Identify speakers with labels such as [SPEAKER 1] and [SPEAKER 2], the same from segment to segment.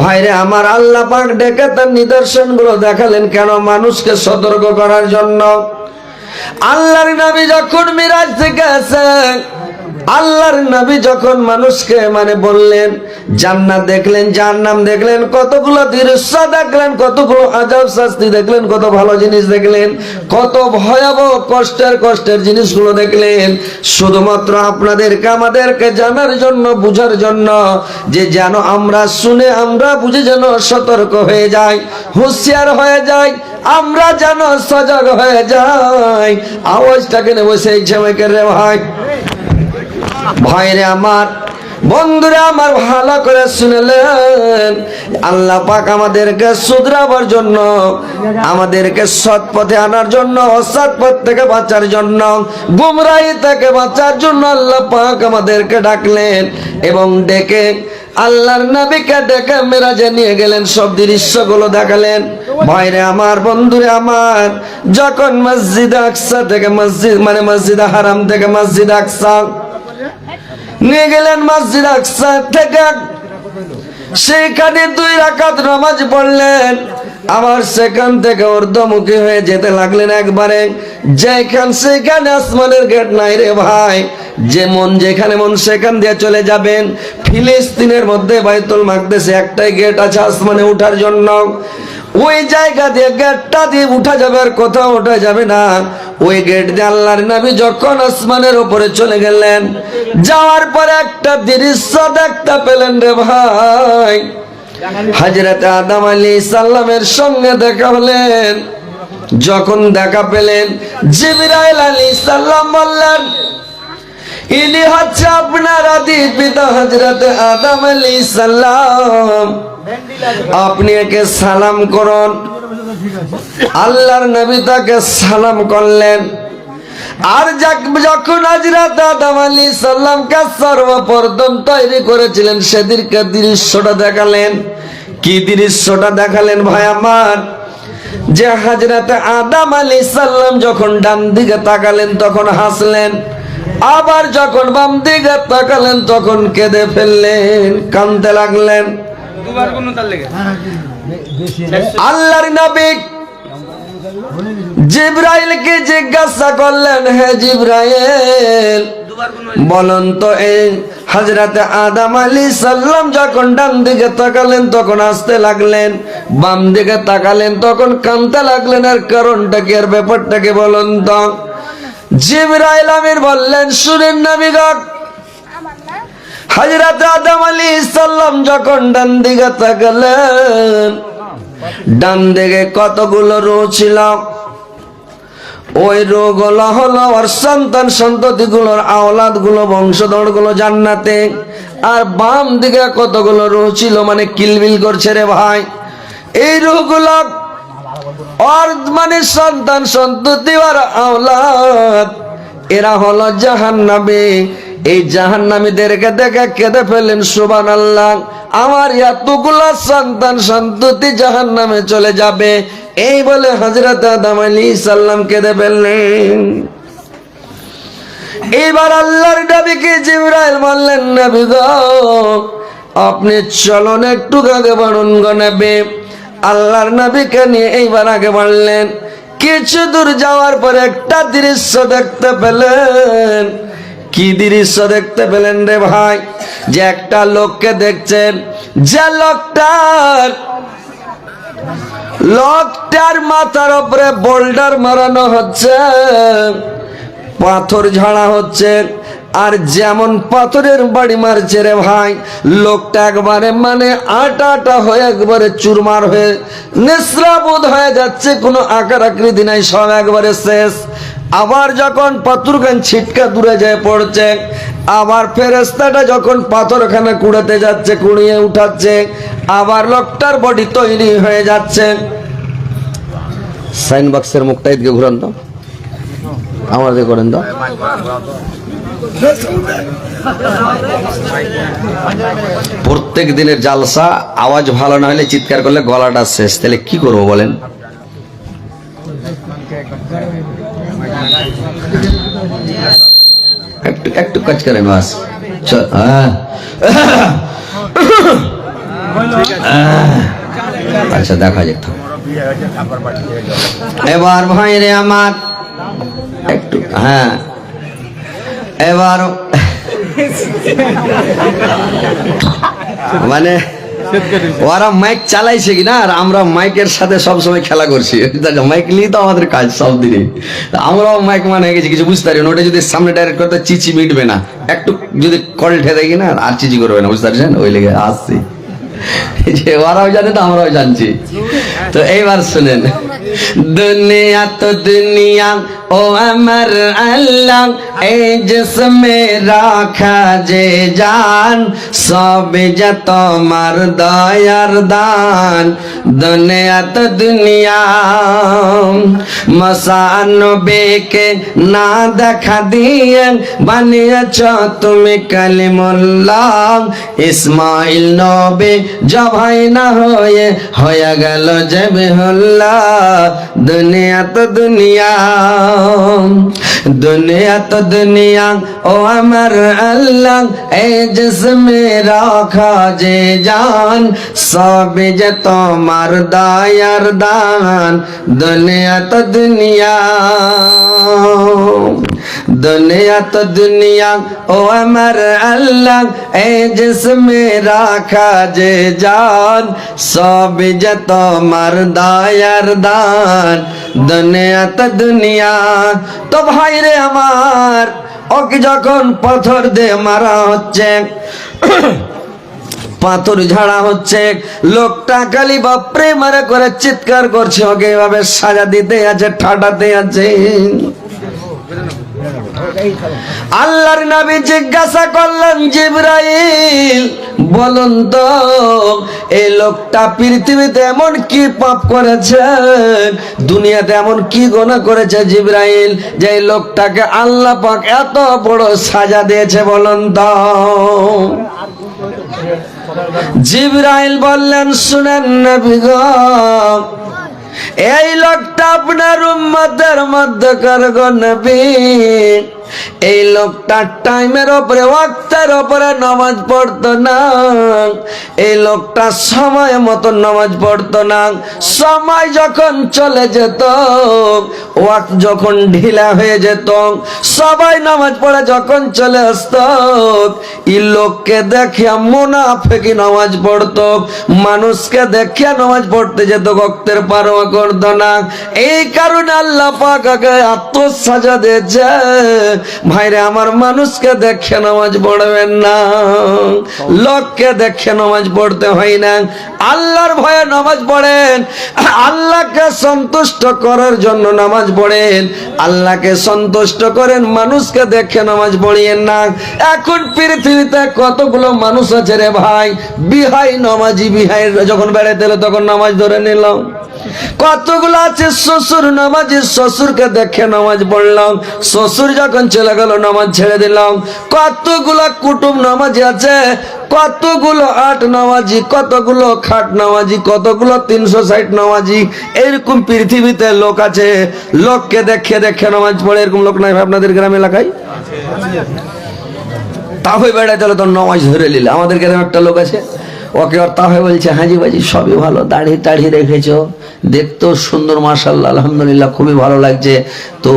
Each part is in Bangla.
[SPEAKER 1] ভাইরে আমার, আল্লাহ পাক ডেকে তার নিদর্শনগুলো দেখালেন কেন? মানুষকে সতর্ক করার জন্য। আল্লাহর নবী যখন মিরাজ থেকে আসেন, আল্লাহর নবী যখন মানুষকে বললেন, জান্নাত দেখলেন, জাহান্নাম দেখলেন, কতগুলো দৃশ্য দেখলেন, কতগুলো আযাব শাস্তি দেখলেন, কত ভালো জিনিস দেখলেন, কত ভয়াবহ কষ্টের জিনিসগুলো দেখলেন, শুধুমাত্র আপনাদেরকে আমাদেরকে জানার জন্য, বুঝার জন্য, যে যেন আমরা শুনে আমরা বুঝে যেন সতর্ক হয়ে যাই, হুঁশিয়ার হয়ে যাই, আমরা যেন সজাগ হয়ে যাই। আওয়াজটাকে নেবো সেই ঝেমেকে রে ভাই, ভাইরে আমার, বন্ধুরা আমার, ভালো করে শুনলেন। আল্লাহ পাক আমাদেরকে শুধরাবার জন্য, আমাদেরকে সৎ পথে আনার জন্য, অসৎ পথ থেকে বাঁচার জন্য, গুমরাহি থেকে বাঁচার জন্য আল্লাহ পাক আমাদেরকে ডাকলেন এবং ডেকে আল্লাহর নবীকে ডেকে মেরাজে নিয়ে গেলেন, সব দৃশ্যগুলো দেখালেন। ভাইরে আমার, বন্ধুরে আমার, যখন মসজিদ আকসা থেকে মসজিদ হারাম থেকে মসজিদ আকসা নিয়ে গেলেন, মসজিদ আকসা থেকে সেখানে 2 রাকাত নামাজ পড়লেন, আবার সেখান থেকে ঊর্ধ্বমুখী হয়ে যেতে লাগলেন একবারে। সেখানে আসমানের গেট নাই রে ভাই, যে মন যেখানে মন সেখান দিয়ে চলে যাবেন। ফিলিস্তিনের মধ্যে বাইতুল মাকদেসে একটাই গেট আছে আসমানে উঠার জন্য, ওই জায়গা দিয়ে গেটটা দিয়ে উঠা যাবে, আর কোথাও ওঠা যাবে না। ওই গেট দিয়ে আল্লাহর নবী যখন আসমানের উপরে চলে গেলেন, যাওয়ার পরে একটা দৃশ্য দেখতে পেলেন রে ভাই। হযরত আদম আলাইহিস সালামের সঙ্গে দেখা হলেন। যখন দেখা পেলেন, জিবরাইল আলাইহিস সালাম বললেন, ইনি হচ্ছে আপনার আদি পিতা হযরত আদম আলাইহিস সালাম, আপনি একে সালাম করুন। আল্লাহর নবী তাকে সালাম করলেন। আর যখন হযরত আদম আলাইহিস সালামকে সর্বপ্রথম তৈরি করেছিলেন, সেদিনকে দৃশ্যটা দেখালেন। কি দৃশ্যটা দেখালেন ভাই আমার? যে হযরত আদম আলাইহিস সালাম যখন ডান দিকে তাকালেন তখন হাসলেন, আবার যখন বাম দিকে তাকালেন তখন কেঁদে ফেললেন, কাঁদতে লাগলেন। আল্লাহর নবী জিবরাইলকে জিজ্ঞাসা করলেন, হে জিবরাইল, বলুন তো এই হযরত আদম আলাইহিস সালাম যখন ডান দিকে তাকালেন তখন হাসতে লাগলেন, বাম দিকে তাকালেন তখন কাঁদতে লাগলেন, আর কারণটা কি, আর ব্যাপারটা কি বলুন তো? জিবরাইল আমির বললেন, শুনেন নবীগণ, হযরত আদম আলাইহিস সালাম যখন ডান দিকে তাকালেন, ডান দিকে কতগুলো রূহ ছিল, ওই রূহগুলো হলো ওর সন্তান সন্ততিগুলোর, আওলাদ গুলো, বংশধর গুলো জান্নাতে। আর বাম দিকে কতগুলো রূহ ছিল, কিলবিল করছে রে ভাই। এই রূহগুলো ওর সন্তান সন্ততি আর আওলাদ, এরা হলো জাহান্নামী। এই জাহান্নামীদেরকে দেখে কেঁদে ফেলেন, সুবহানাল্লাহ, আমার এতগুলা সন্তান সন্ততি জাহান্নামে চলে যাবে, এই বলে হযরত আদম আলাইহিস সালাম কেঁদে ফেললেন। এবার আল্লাহর নবীকে জিবরাইল বললেন, নবী গো, আপনি চলুন একটু আগে বাড়ুন গো নবী। আল্লাহর নবীকে নিয়ে এইবার আগে বাড়লেন। কিছু দূর যাওয়ার পর একটা দৃশ্য দেখতে পেলেন। কি দৃশ্য দেখতে পেলেন রে ভাই? যে একটা লোককে দেখছেন, যে লোকটার মাথার উপরে বোল্ডার মারানো হচ্ছে, পাথর ঝাড়া হচ্ছে, আর যেমন পাথরের বাড়ি মারছে রে ভাই, লোকটা একবারে আটা হয়ে একবারে চুরমার হয়ে নিঃস্রাবোধ হয়ে যাচ্ছে, কোনো আকার আকৃতি নাই, সব একবারে শেষ। আবার যখন পাথরখান ছিটকা দূরে যায় পড়ছে, আবার ফেরেশতাটা যখন পাথরখানা কুড়াতে যাচ্ছে, কুড়িয়ে উঠাচ্ছে, আবার লোকটার বডি তৈরি হয়ে যাচ্ছে। সাইন বক্সের মুখটা এদিকে ঘুরান তো, আমার দিকে করেন তো। প্রত্যেক দিনের জালসা আওয়াজ ভালো না হলে, চিৎকার করলে গলাটা শেষ, তাহলে কি করবো বলেন? একটু কাজ করেন বাস। আচ্ছা দেখা যাক। এবার ভাই রে আমার একটু, হ্যাঁ এবার মানে ওরা মাইক চালাইছে কিনা, আর আমরা মাইকের সাথে সবসময় খেলা করছি। মাইক নিয়ে তো আমাদের কাজ সব দিনে, আমরাও মাইক মানে হয়ে গেছি, কিছু বুঝতে পারি না। ওটা যদি সামনে ডাইরেক্ট করতে চিচি মিটবে না, একটু যদি কল ঠেলে কিনা আর চিচি করবে না, বুঝতে পারছেন? ওই লেগে আসছি, যে ওরাও জানে তো আমরাও জানছি। তো এইবার শুনেন, দুনিয়া তো দুনিয়া ও আমার আল্লাহ, এই জিসমে রাখা যে জান, সবে যে তোমার দয়ার দান। দুনিয়া তো দুনিয়া মসানবেকে না দেখা দিয়ে বানিয়েছ তুমি কালিমুল্লাহ। ইসমাইল নবী জবাই না হয়ে গেল জবিহুল্লাহ। দুনিয়া তো দুনিয়া, দুনিয়া তো দুনিয়া ও আমার আল্লাহ, এই জিসমে রাখা যে জান, সবে যে তোমার দয়ার দান। দুনিয়া তো দুনিয়া, দুনিয়া তো দুনিয়া ও আমার আল্লাহ, এই জিসমে রাখা যে জান, সবে যে তোমার দয়ার দান। দুনিয়া তো দুনিয়া। তো ভাই রে আমার, ওকে যখন পাথর দিয়ে মারা হচ্ছে, পাথর ঝাড়া হচ্ছে, লোকটা খালি বাপরে মারে করে চিৎকার করছে, ওকে এভাবে সাজা দিতে আছে, ঠাটাতে আছে। আল্লাহর নবী জিজ্ঞাসা করলেন, জিবরাইল বলুন তো, এই লোকটা পৃথিবীতে এমন কি পাপ করেছে, দুনিয়াতে এমন কি গুনাহ করেছে জিবরাইল, যে এই লোকটাকে আল্লাহ পাক এত বড় সাজা দিয়েছে, বলুন তো। জিবরাইল বললেন, শুনেন নবী গো, এই লোকটা আপনার উম্মতের মধ্যকার গো নবী। এই লোকটা টাইমের উপরে, ওয়াক্তের উপরে নামাজ পড়তো না। এই লোকটা সময় মতো নামাজ পড়তো না। সময় যখন চলে যেত, ওয়াক্ত যখন ঢিলা হয়ে যেত, সবাই নামাজ পড়ে যখন চলে আসতো, এই লোককে দেখিয়া মুনাফিকি নামাজ পড়তো, মানুষকে দেখিয়া নামাজ পড়তে যেত, ওয়াক্তের পারোয়া করতো না। এই কারণে আল্লাহ পাক আত্মসাজা দিয়েছে। ভাইরে আমার, মানুষকে দেখে নামাজ পড়বেন না, লোককে দেখে নামাজ পড়তে হয় না। আল্লাহর ভয়ে নামাজ পড়েন, আল্লাহকে সন্তুষ্ট করার জন্য নামাজ পড়েন, আল্লাহকে সন্তুষ্ট করেন, মানুষকে দেখে নামাজ পড়িয়েন না। এখন পৃথিবীতে কতগুলো মানুষ আছে রে ভাই, বিহাই নামাজি, বিহাই যখন বেড়াতে এলো তখন নামাজ ধরে নিল। কতগুলো আছে শ্বশুর নামাজি, শ্বশুরকে দেখে নামাজ পড়লাম, শ্বশুর যখন চলে গেল নামাজ ছেড়ে দিলাম। কতগুলো কুটুম নামাজি আছে, কতগুলো আট নামাজি, কতগুলো খাট নামাজি, কতগুলো 360 নামাজি। এরকম পৃথিবীতে লোক আছে, লোককে দেখে দেখে নামাজ পড়ে। এরকম লোক নাই আপনাদের গ্রাম এলাকায়? তাহলে বেড়াতে হলে তো নামাজ ধরে নিলে। আমাদের গ্রামে একটা লোক আছে, ওকে আর তাহলে বলছে, হাজি বাজি সবই ভালো, দাড়ি টাড়ি রেখেছো, দেখতেও সুন্দর, মাশাআল্লাহ আলহামদুলিল্লাহ, খুবই ভালো লাগছে, তো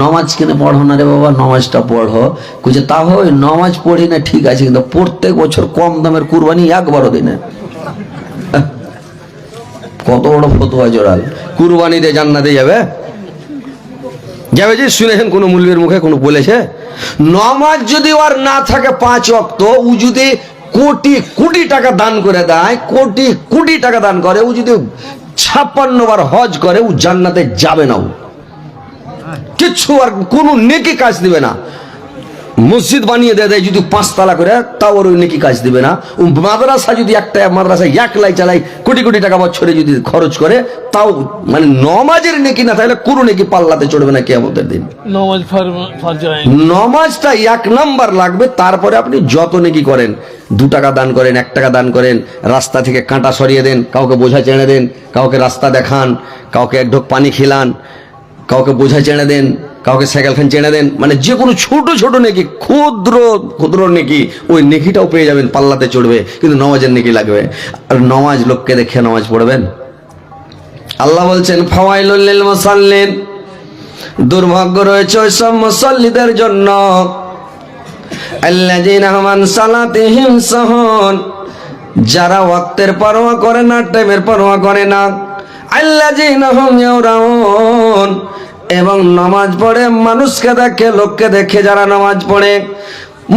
[SPEAKER 1] নমাজ কিনে পড়ো না রে বাবা, নমাজটা পড়ো। কুছে তাহলে নমাজ পড়ি না ঠিক আছে, কিন্তু প্রত্যেক বছর কম দামের কুরবানি একবারও দিনে। কত বড় ফতোয়া জোরাল! কুরবানিতে জান্নাতে যাবে, যাবে যে শুনেছেন কোন মুলবির মুখে কোনো বলেছে? নমাজ যদি ওর না থাকে 5 ওয়াক্ত, ও যদি কোটি কোটি টাকা দান করে দেয়, কোটি কোটি টাকা দান করে, ও যদি 56 বার হজ করে, ও জান্নাতে যাবে না। ও কিচ্ছু আর কোনো নেকি কাজ দিবে না। মসজিদ বানিয়ে দেয় যদি 5 তলা করে, তাও ওর ওই নেকি কাজ দিবে না। ও মাদ্রাসা যদি একটা মাদ্রাসায় একলাই চালাই, কোটি কোটি টাকা বছরে যদি খরচ করে, তাও মানে নমাজের নেকি না তাহলে কোনো নেকি পাল্লাতে চড়বে না কিয়ামতের দিন। নমাজটা 1 নাম্বার লাগবে, তারপরে আপনি যত নেকি করেন, 2 টাকা দান করেন, 1 টাকা দান করেন, রাস্তা থেকে কাঁটা সরিয়ে দেন, কাউকে বোঝা চেড়ে দেন, কাউকে রাস্তা দেখান, কাউকে 1 ঢোক পানি খিলান, কাউকে বোঝা চেড়ে দেন, কাউকে সাইকেল খান চেনে দেন, মানে যে কোনো ছোট ছোট নেকি, ক্ষুদ্র ক্ষুদ্র নেকি, ওই নেকিটাও পেয়ে যাবেন, পাল্লাতে চড়বে, কিন্তু নামাজের নেকি লাগবে। আর নামাজ লোককে দেখে নামাজ পড়বেন। আল্লাহ বলছেন ফাওয়াইলুল লিল মুসাল্লিন, দুর্ভাগ্য রয়েছে ওই সব মুসাল্লিদের জন্য, আল্লাযীনা হুম আন সালাতিহিম সাহুন, যারা ওয়াক্তের পরোয়া করে না, টাইমের পরোয়া করে না, আল্লাযীনা হুম ইয়ারাউন, এবং নামাজ পড়ে মানুষকে দেখে, লোককে দেখে যারা নামাজ পড়ে,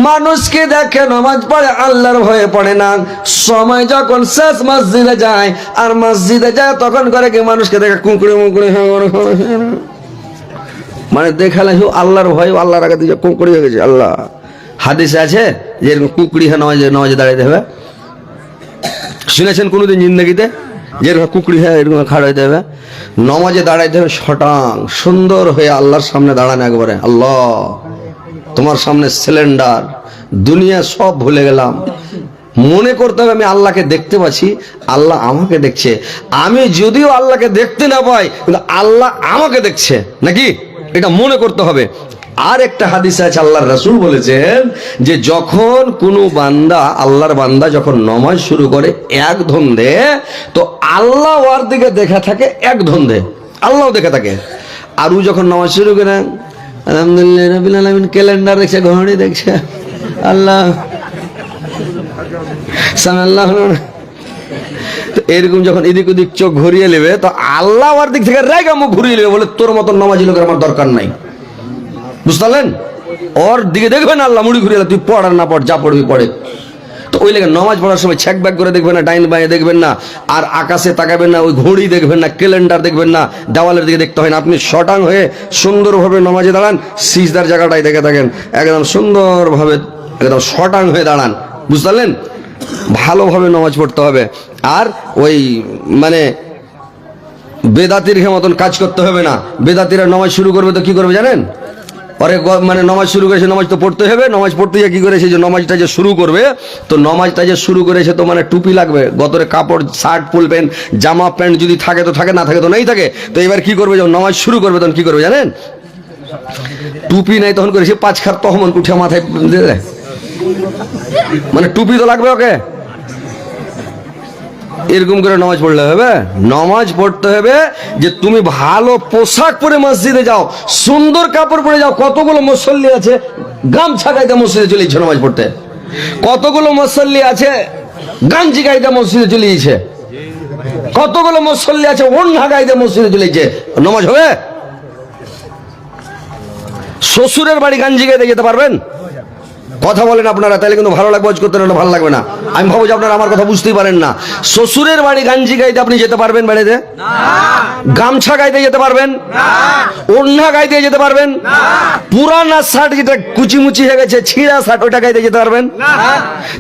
[SPEAKER 1] মানুষকে দেখে নামাজ পড়ে, আল্লাহর ভয়ে পড়ে না। সময় যখন শেষ মসজিদে যায়, আর মসজিদে যায় তখন করে কি মানুষকে দেখে কুঁকড়ে মুকড়ে, মানে দেখালে আল্লাহর ভয়, আল্লাহর আগে দিয়ে কুঁকড়ি হয়ে গেছে। আল্লাহ হাদিসে আছে যে এরকম কুঁকড়ি হয়ে নামাজে দাঁড়াইতে হবে, শুনেছেন কোনোদিন জিন্দগিতে? যেরকম কুঁকড়ি হয়ে এরকম খাড়া হইতে হবে, নামাজে দাঁড়াইতে হবে শটাং সুন্দর হয়ে আল্লাহর সামনে দাঁড়ানো একবারে। আল্লাহ তোমার সামনে সিলিন্ডার, দুনিয়া সব ভুলে গেলাম, মনে করতে হবে আমি আল্লাহকে দেখতে পাচ্ছি, আল্লাহ আমাকে দেখছে। আমি যদিও আল্লাহকে দেখতে না পাই, কিন্তু আল্লাহ আমাকে দেখছে, নাকি এটা মনে করতে হবে। আর একটা হাদিস আছে, আল্লাহর রাসূল বলেছেন যে যখন কোনো বান্দা, আল্লাহর বান্দা যখন নামাজ শুরু করে এক ধন্দে, তো আল্লাহ ওর দিকে দেখা থাকে এক ধন্দে, আল্লাহও দেখে থাকে। আর ও যখন নামাজ শুরু করে আলহামদুলিল্লাহ রাব্বিল আলামিন, ক্যালেন্ডার দেখছে, ঘড়ি দেখছে, আল্লাহ সাল্লাল্লাহু, তো এরকম যখন এদিক ওদিক চোখ ঘুরিয়ে নেবে, তো আল্লাহ ওর দিক থেকে রেগে মুখ ঘুরিয়ে নেবে, বলে তোর মতন নামাজি লোকের আমার দরকার নাই। বুঝলেন? ওর দিকে দেখবেন আল্লাহ মুড়ি ঘুরিয়ে, তুই পড় আর না পড়, যা পড়বি পড়ে। তো ওই লেগে নামাজ পড়ার সময় ছ্যাক ব্যাক করে দেখবেন না, ডাইন বাঁয়ে দেখবেন না, আর আকাশে তাকাবেন না, ওই ঘড়ি দেখবেন না, ক্যালেন্ডার দেখবেন না, দেওয়ালের দিকে দেখতে হয় না। আপনি শটাং হয়ে সুন্দরভাবে নামাজে দাঁড়ান, সিজদার জায়গাটাই দেখে থাকেন, একদম সুন্দরভাবে একদম শটাং হয়ে দাঁড়ান। বুঝলেন? ভালোভাবে নামাজ পড়তে হবে। আর ওই মানে বেদাতির মতন কাজ করতে হবে না। বেদাতিরা নামাজ শুরু করবে তো কি করবে জানেন? পরে মানে নামাজ শুরু করেছে, নামাজ তো পড়তে হবে, নামাজ পড়তে গিয়ে কি করেছে, যে নামাজটা যে শুরু করবে, তো নামাজটা যে শুরু করেছে তো মানে টুপি লাগবে, গতরে কাপড়, শার্ট, ফুল প্যান্ট, জামা প্যান্ট যদি থাকে তো থাকে, না থাকে তো নেই থাকে। তো এবার কি করবে, যখন নামাজ শুরু করবে তখন কি করবে জানেন? টুপি নাই তখন করেছে 5 খাপ তহমন উঠে মাথায় দিয়ে দেয়, মানে টুপি তো লাগবে ওকে। এরকম করে নামাজ পড়লে হবে? নামাজ পড়তে হবে যে তুমি ভালো পোশাক পরে মসজিদে যাও, সুন্দর কাপড় পরে যাও। কতগুলো মুসল্লি আছে গামছা গাইতে মসজিদে চলে যাচ্ছে নামাজ পড়তে, কতগুলো মুসল্লি আছে গাঞ্জি গাইতে মসজিদে চলে যাচ্ছে, কতগুলো মুসল্লি আছে ওড়না গাইতে মসজিদে চলে যাচ্ছে। নামাজ হবে? শ্বশুরের বাড়ি গাঞ্জি গাইতে যেতে পারবেন? কথা বলেন আপনারা, তাহলে কিন্তু ভালো লাগবে, করতে না ভালো লাগবে না। আমি ভাবো যে আপনারা আমার কথা বুঝতেই পারেন না। শ্বশুরের বাড়ি গাঞ্জি গাইতে আপনি যেতে পারবেন? বাড়িতে গামছা গাইতে যেতে পারবেন? ওড়না গাইতে যেতে পারবেন? পুরানা শার্ট যেটা কুচিমুচি হয়ে গেছে, ছিঁড়া শার্ট, ওটা গাইতে যেতে পারবেন?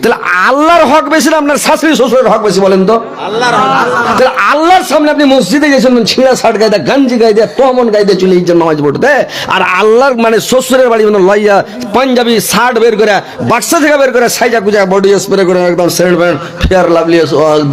[SPEAKER 1] তাহলে আল্লাহর হক বেশি না আপনার শাশুড়ি শ্বশুরের হক বেশি বলেন তো? তাহলে আল্লাহর সামনে আপনি মসজিদে গেছেন ছিঁড়া শার্ট গাইতে, গাঞ্জি গাইতে, তোমন গাইতে চলে যাচ্ছেন নামাজ পড়তে, আর আল্লাহর মানে শ্বশুরের বাড়ি লইয়া পাঞ্জাবি শার্ট বের করে, বাক্সা থেকে বের করে, সাইজা কুজা বডি স্প্রে করে, একদম সেন্ট প্যান্ট ফেয়ার লাভলি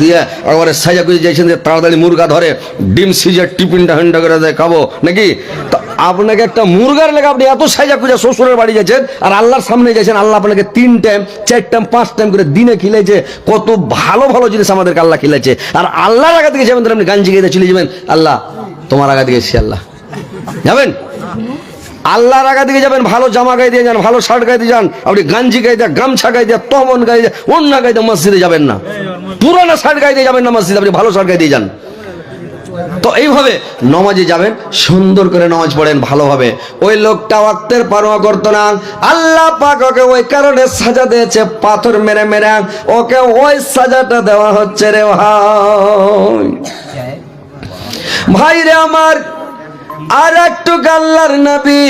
[SPEAKER 1] দিয়ে একবারে সাইজা কুজে যাইছেন যে তাড়াতাড়ি মুরগা ধরে, ডিম সিজে টিফিনটা হ্যান্ডা করে দেয়, খাবো নাকি? তো আপনাকে একটা মুরগার লেগে আপনি এত সাইজা কুজা শ্বশুরের বাড়ি যাচ্ছেন, আর আল্লাহর সামনে যাচ্ছেন। আল্লাহ আপনাকে 3 টাইম 4 টাইম 5 টাইম করে দিনে খিলাইছে, কত ভালো ভালো জিনিস আমাদেরকে আল্লাহ খিলাইছে। আর আল্লাহর আগে থেকে যাবেন, আপনি গাঞ্জি গাইতে চলে যাবেন, আল্লাহ তোমার আগে থেকে আল্লাহ যাবেন, আল্লাহর আগা দিকে যাবেন, ভালো জামা গায়ে দিয়ে যান, ভালো শার্ট গায়ে দিয়ে যান। আপনি গাঞ্জি গায়ে দিয়ে, গামছা গায়ে দিয়ে, তমন গায়ে দিয়ে, অন্য গায়ে দিয়ে মসজিদে যাবেন না, পুরানো শার্ট গায়ে দিয়ে যাবেন না মসজিদে, আপনি ভালো শার্ট গায়ে দিয়ে যান। তো এইভাবে নামাজে যাবেন, সুন্দর করে নামাজ পড়েন ভালোভাবে। ওই লোকটা ওয়াক্তের পরোয়া করতো না, আল্লাহ পাক ওকে ওই কারণে সাজা দিয়েছে, পাথর মেরে মেরে ওকে ওই সাজাটা দেওয়া হচ্ছে রে ভাই। ভাই রে আমার, আর একটু আল্লাহর নবী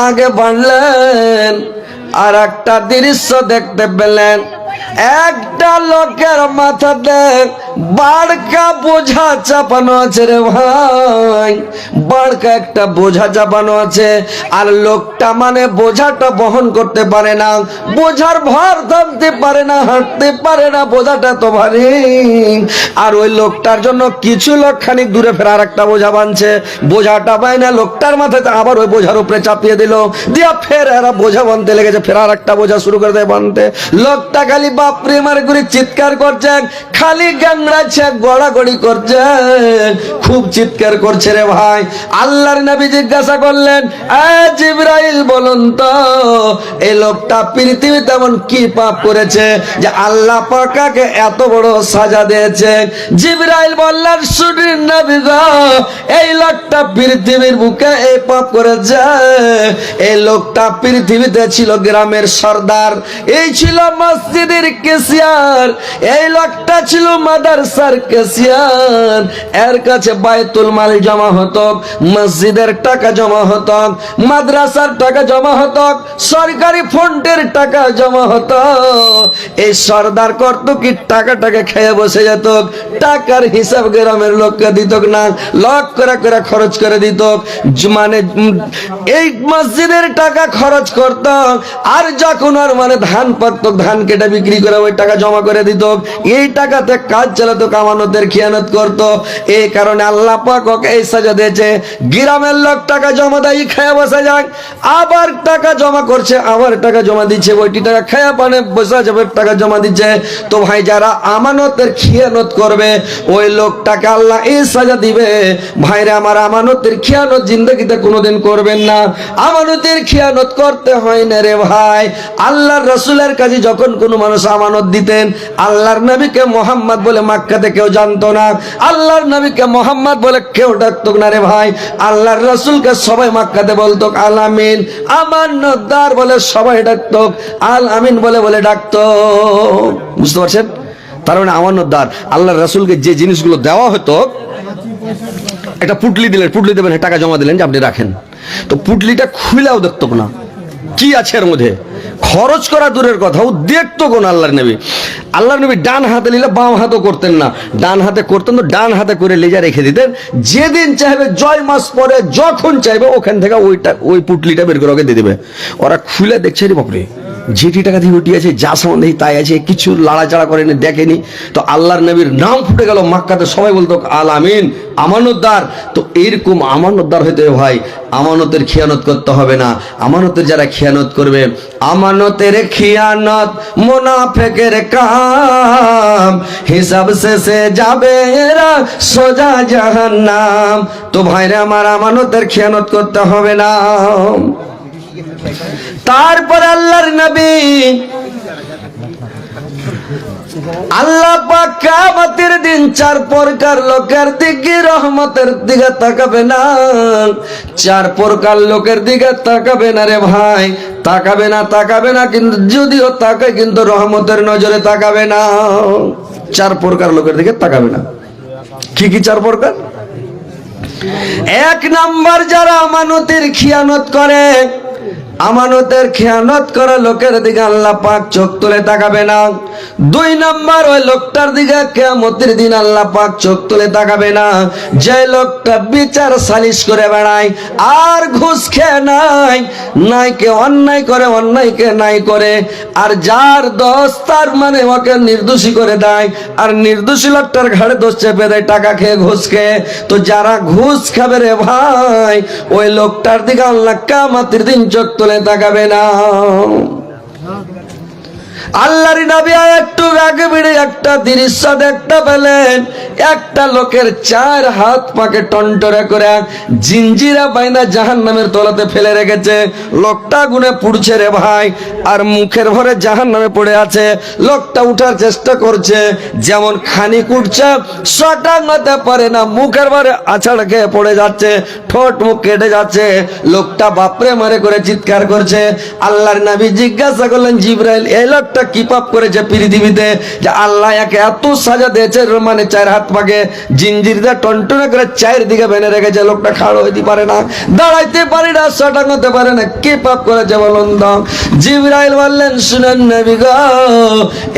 [SPEAKER 1] আগে বাড়লেন, আর একটা দৃশ্য দেখতে পেলেন। একটা লোকের মাথাতে বাড়কা বোঝা চাপানো আছে রে ভাই, বাড়কা একটা বোঝা চাপানো আছে। আর লোকটা মানে বোঝাটা বহন করতে পারে না, বোঝার ভার থামতে পারে না, হাঁটতে পারে না, বোঝাটা তো ভারী। আর ওই লোকটার জন্য কিছু লোক খানিক দূরে ফের আর একটা বোঝা বানছে, বোঝাটা পায় না, লোকটার মাথাতে আবার ওই বোঝার উপরে চাপিয়ে দিল, দিয়া ফের এরা বোঝা বানতে লেগেছে, ফের আর একটা বোঝা শুরু করে দেয় বানতে। লোকটা খালি বাপরে মারে করে চিৎকার করছে, খালি গাংড়াচ্ছে, গড়াগড়ি করছে, খুব চিৎকার করছে রে ভাই। আল্লাহর নবী জিজ্ঞাসা করলেন, এ জিবরাইল বলুন তো এই লোকটা পৃথিবীতে এমন কি পাপ করেছে যে আল্লাহ পাককে এত বড় সাজা দিয়েছে? জিবরাইল বললেন, শুনুন নবী গো, এই লোকটা পৃথিবীর বুকে এই পাপ করেছে। এই লোকটা পৃথিবীতে ছিল গ্রামের সর্দার, এই ছিল মসজিদের কেসিয়ার, এই লোকটা ছিল মাদ্রাসার কেসিয়ার। এর কাছে বাইতুল মাল জমা হতো, মসজিদের টাকা জমা হতো, মাদ্রাসার টাকা জমা হতো, সরকারি ফন্ডের টাকা জমা হতো। এই সর্দার করতো কি, টাকাটাকে খেয়ে বসে যেত, টাকার হিসাব গ্রামের লোককে দিত না, লক করে করে খরচ করে দিত। মানে এই মসজিদের টাকা খরচ করত, আর যখন আর মানে ধান পাকতো, ধান কেটে বিক্রি করে ওই টাকা জমা করে দিত, এই টাকাতে কাজ চালাতো, কামানতের খিয়ানত করত। এই কারণে আল্লাহ পাক ওকে এই সাজা দিয়েছে। গ্রামের লোক টাকা জমা দেয়, খেয়ে বসে যায়, আবার টাকা জমা করছে, আবার টাকা জমা দিচ্ছে, ওইটি টাকা খেয়ে পানে বসে যাবে, টাকা জমা দিচ্ছে। তো ভাই যারা আমানতের খিয়ানত করবে ওই লোকটাকে আল্লাহ এই সাজা দিবে। ভাইরে আমার, আমানতের খিয়ানত জিন্দগিতে কোনোদিন করবেন না, আমানতের খিয়ানত করতে হয় না রে ভাই। আল্লাহর রাসূলের কাছে যখন কোনো মানুষ আমানত দিতেন, আল্লাহর নবীকে মোহাম্মদ বলে মক্কাতে কেউ জানতো না, আল্লাহর নবীকে মোহাম্মদ বলে কেউ ডাকতো না রে ভাই। আল্লাহর রাসূলকে সবাই মক্কাতে বলতো আল আমিন, আমানতদার বলে সবাই ডাকতো, আল আমিন বলে বলে ডাকতো। বুঝতে পারছেন? তার মানে আমানতদার। আল্লাহর রাসূলকে যে জিনিসগুলো দেওয়া হতো, একটা পুটলি দিলেন, পুটলি দেবেন, টাকা জমা দিলেন যে আপনি রাখেন, তো পুটলিটা খুলেও দেখতো না কি আছে এর মধ্যে, খরচ করা দূরের কথা, ও দেখতো কোন। আল্লাহর নবী ডান হাতে নিলে বাম হাতও করতেন না, ডান হাতে করতেন তো ডান হাতে করে লেজা রেখে দিতেন। যেদিন চাইবে, জয় মাস পরে যখন চাইবে, ওখান থেকে ওই পুটলিটা বের করে ওকে দিয়ে দেবে। ওরা খুলে দেখছে, রে বাপরে, যেটি টাকা দিয়ে উঠি আছে, যা সম্বন্ধে তাই আছে, কিছু লাড়াচাড়া করেনি, দেখেনি। তো আল্লাহর নবীর নাম ফুটে গেল মক্কাতে, সবাই বলতো আল আমিন, আমানতদার। তো এরকম আমানতদার হইতে ভাই, আমানতের খিয়ানত করতে হবে না। আমানতের যারা খিয়ানত করবে, আমানতের খিয়ানত মুনাফিকের কাম, হিসাব শেষে যাবে এরা সোজা জাহান্নাম। তো ভাইরা আমার, আমানতের খিয়ানত করতে হবে না। তারপর আল্লাহর নবী, আল্লাহ পাক কিয়ামতের দিন চার প্রকার লোকের দিকে রহমতের দিকে তাকাবে না, চার প্রকার লোকের দিকে তাকাবে না রে ভাই, তাকাবে না, তাকাবে না। কিন্তু যদিও তাকায়, কিন্তু রহমতের নজরে তাকাবে না। চার প্রকার লোকের দিকে তাকাবে না। কি কি চার প্রকার? এক নাম্বার, যারা আমানতের খিয়ানত করে, আমানতের খেয়ানত করা লোকের দিকে আল্লাহ পাক চোখ তুলে তাকাবে না। দুই নাম্বার, ওই লোকটার দিকে কিয়ামতের দিন আল্লাহ পাক চোখ তুলে তাকাবে না, যে লোকটা বিচার সালিশ করে বেড়ায় আর ঘুষ খেয়ে নাইকে অন্যায় করে, অন্যায়কে নাই করে, আর যার দোষ তার মানে ওকে নির্দোষী করে দেয়, আর নির্দোষী লোকটার ঘাড়ে দোষ চেপে দেয় টাকা খেয়ে, ঘুষ খেয়ে। তো যারা ঘুষ খাবে রে ভাই, ওই লোকটার দিকে আল্লাহ কিয়ামতের দিন চোখ তুলে তাকাবে না। আল্লাহর নবী একটু আগে বেড়ে একটা দৃশ্য দেখতে পেলেন, একটা লোকের চার হাত পাকে টনটরে করে জিঞ্জিরা বাইনা জাহান্নামের তলাতে ফেলে রেখেছে। লোকটা গুনে পুড়ছে রে ভাই, আর মুখের ভরে জাহান্নামে পড়ে আছে। লোকটা উঠার চেষ্টা করছে, যেমন খানি কুটছে, সটাঙাতে পারে না, মুখের ভরে আছাড় খেয়ে পড়ে যাচ্ছে, ঠোঁট মুখ কেটে যাচ্ছে। লোকটা বাপরে মারে করে চিৎকার করছে। আল্লাহর নবী জিজ্ঞাসা করলেন, জিবরাইল, এই লোকটা কি পাপ করেছে পৃথিবীতে যে আল্লাহ একে এত সাজা দিয়েছে, মানে 4 হাত পাকে জিঞ্জির দিয়ে টনটনে করে 4 দিকে বেঁধে রেখেছে, লোকটা খাড়ো হইতে পারে না, দাঁড়াইতে পারে না, টাঙাতে পারে না, কি পাপ করেছে বলুন তো? জিবরাইল বললেন, শুনেন নবী গো,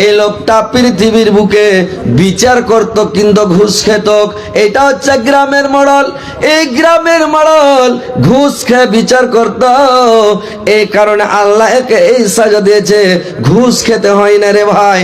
[SPEAKER 1] এই লোকটা পৃথিবীর বুকে বিচার করত কিন্তু ঘুষ খেত। এটা হচ্ছে গ্রামের মডেল, এই গ্রামের মডেল ঘুষ খেয়ে বিচার করত, এই কারণে আল্লাহ একে এই সাজা দিয়েছে, ঘুষ খেতে হয় না রে ভাই।